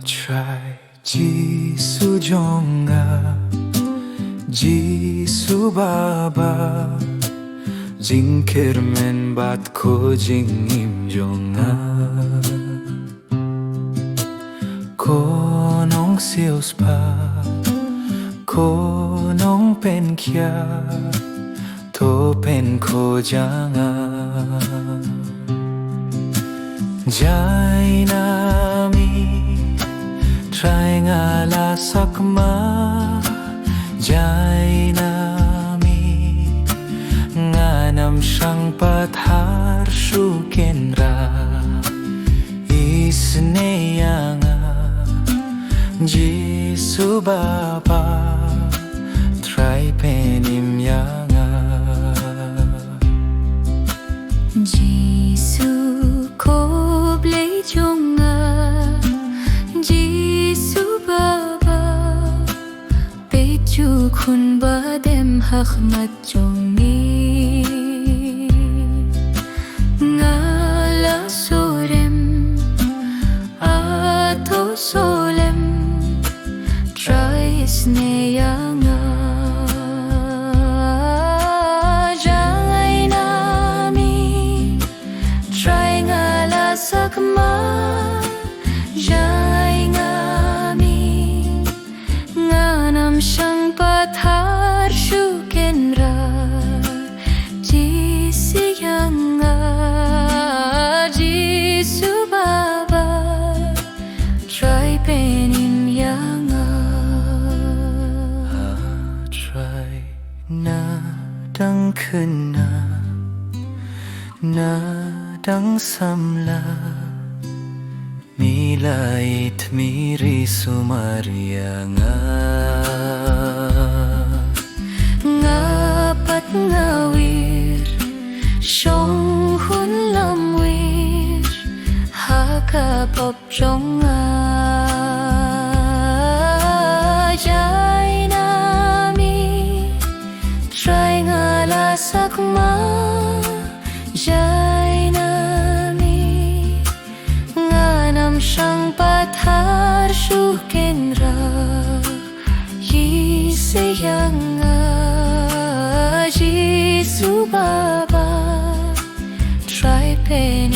Trai Jisu Jong Jisu Baba Jing kirmen bat ko jing im Jong Ko nong sios pa Ko nong pen kya To pen ko janga Jai nami Trai ngala sakma Jai nami Nganam sang pathar shukenra Isneyanga Jisu Baba Trai penim yanga Jisu ko blei Jong Jisu Baba Pechu khun ba dem hakmat jongi Ngala solemn Ato solemn Trai sneyanga Jai nami Trai ngala sakma Jai ngami Nganam sang pathar shukenra Jisiyanga Jisu Baba Trai penim yanga Trai na dang khna Na dang samla Milait miri sumarianga Ngapat ngawir Shong hun lamwir Haka pop jonga Jai nami Trai ngala sakma Jai nami Nganam sang pathar shukenra Yiseyanga Jisu Baba Trai pen